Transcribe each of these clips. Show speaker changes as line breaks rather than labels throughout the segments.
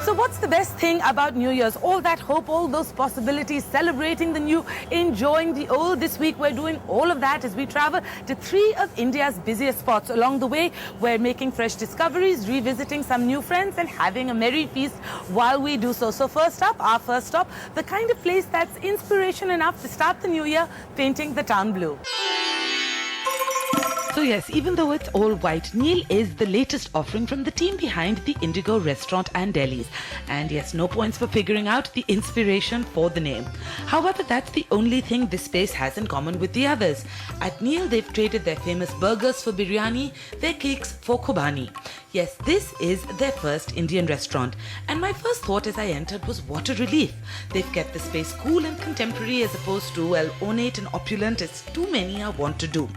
So what's the best thing about New Year's? All that hope, all those possibilities, celebrating the new, enjoying the old. This week we're doing all of that as we travel to 3 of India's busiest spots. Along the way, we're making fresh discoveries, revisiting some new friends and having a merry feast while we do so. So first up, our first stop, the kind of place that's inspiration enough to start the new year painting the town blue. So yes, even though it's all white, Neil is the latest offering from the team behind the Indigo restaurant and delis. And yes, no points for figuring out the inspiration for the name. However, that's the only thing this space has in common with the others. At Neil, they've traded their famous burgers for biryani, their cakes for khobani. Yes, this is their first Indian restaurant. And my first thought as I entered was what a relief. They've kept the space cool and contemporary as opposed to, well, ornate and opulent as too many are wont to do.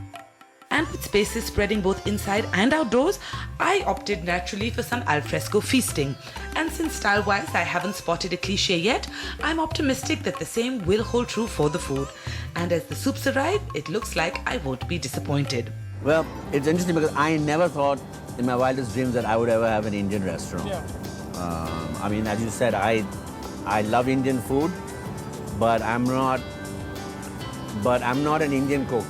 And with spaces spreading both inside and outdoors, I opted naturally for some alfresco feasting. And since style-wise I haven't spotted a cliche yet, I'm optimistic that the same will hold true for the food. And as the soups arrive, it looks like I won't be disappointed.
Well, it's interesting because I never thought in my wildest dreams that I would ever have an Indian restaurant.
Yeah.
I mean, as you said, I love Indian food, but I'm not an Indian cook.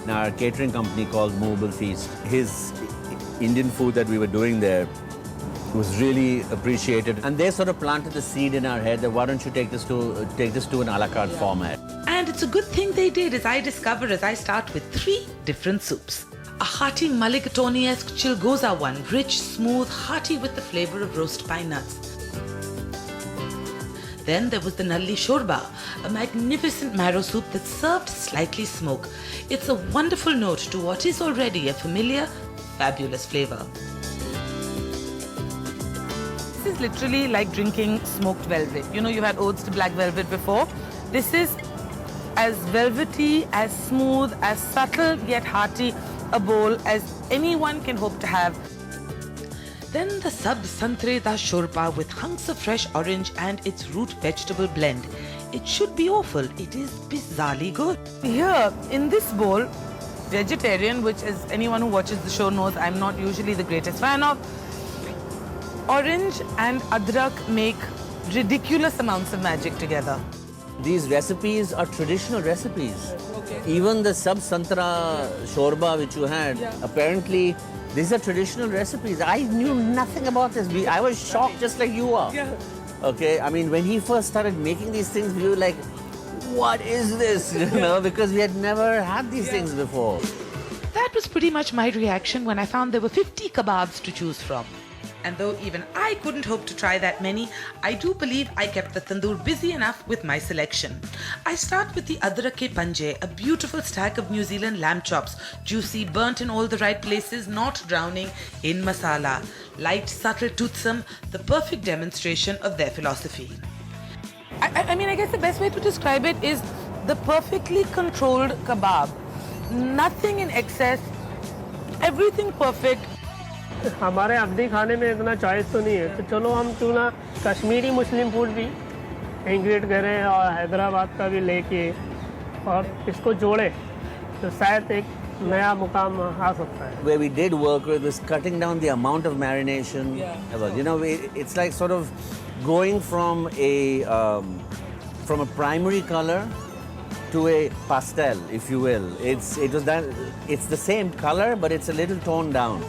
Our catering company called Movable Feast. His Indian food that we were doing there was really appreciated, and they sort of planted the seed in our head that why don't you take this to an a la carte format.
And it's a good thing they did, as I discover as I start with 3 different soups. A hearty mulligatawny-esque chilgoza one, rich, smooth, hearty with the flavor of roast pine nuts. Then there was the Nalli Shorba, a magnificent marrow soup that's served slightly smoke. It's a wonderful note to what is already a familiar, fabulous flavor. This is literally like drinking smoked velvet. You know, you've had oats to black velvet before. This is as velvety, as smooth, as subtle yet hearty a bowl as anyone can hope to have. Then the Sab Santre da Shorba with hunks of fresh orange and its root vegetable blend. It should be awful. It is bizarrely good. Here, in this bowl, vegetarian, which as anyone who watches the show knows I'm not usually the greatest fan of, orange and adrak make ridiculous amounts of magic together.
These recipes are traditional recipes.
Okay.
Even the Sab Santra Shorba which you had, apparently these are traditional recipes. I knew nothing about this. I was shocked just like you are.
Yeah.
Okay, I mean, when he first started making these things, we were like, what is this? You know, because we had never had these things before.
That was pretty much my reaction when I found there were 50 kebabs to choose from. And though even I couldn't hope to try that many, I do believe I kept the tandoor busy enough with my selection. I start with the Adrak ke Panje, a beautiful stack of New Zealand lamb chops, juicy, burnt in all the right places, not drowning in masala. Light, subtle toothsome, the perfect demonstration of their philosophy. I mean, I guess the best way to describe it is the perfectly controlled kebab. Nothing in excess, everything perfect.
हमारे अवधी खाने में इतना choice तो नहीं है, तो चलो हम क्यों ना कश्मीरी मुस्लिम फूड भी इंक्लूड करें और हैदराबाद का भी लेके और इसको जोड़ें तो शायद एक नया मुकाम आ सकता है.
Where we did work with was cutting down the amount of marination. Yeah. You know, it's like sort of going from a primary color to a pastel, if you will. It's the same color, but it's a little toned down.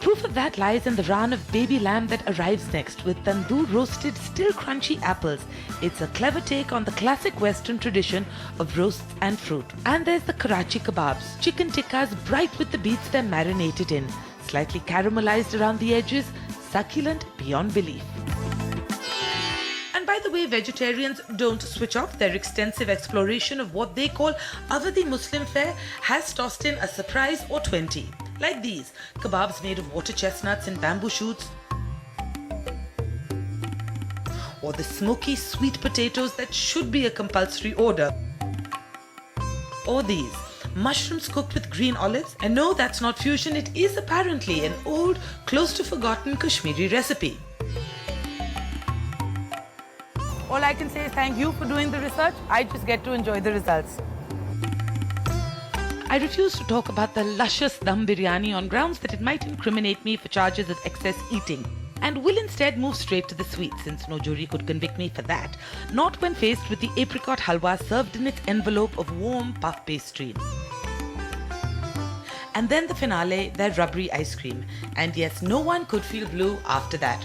Proof of that lies in the run of baby lamb that arrives next with tandoor roasted, still crunchy apples. It's a clever take on the classic Western tradition of roasts and fruit. And there's the Karachi kebabs, chicken tikkas bright with the beets they're marinated in, slightly caramelized around the edges, succulent beyond belief. And by the way, vegetarians don't switch off. Their extensive exploration of what they call Avadi Muslim fare has tossed in a surprise or 20. Like these, kebabs made of water chestnuts and bamboo shoots. Or the smoky sweet potatoes that should be a compulsory order. Or these, mushrooms cooked with green olives. And no, that's not fusion, it is apparently an old, close to forgotten Kashmiri recipe. All I can say is thank you for doing the research. I just get to enjoy the results. I refuse to talk about the luscious dum biryani on grounds that it might incriminate me for charges of excess eating. and will instead move straight to the sweet, since no jury could convict me for that, not when faced with the apricot halwa served in its envelope of warm puff pastry. And then the finale, their rubbery ice cream. And yes, no one could feel blue after that.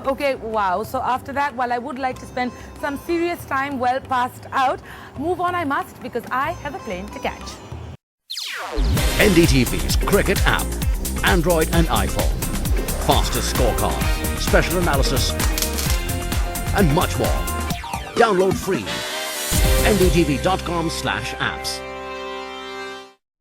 Okay, wow. So after that, while I would like to spend some serious time well passed out, move on I must, because I have a plane to catch.
NDTV's cricket app, Android and iPhone. Fastest scorecard, special analysis, and much more. Download free. ndtv.com/apps.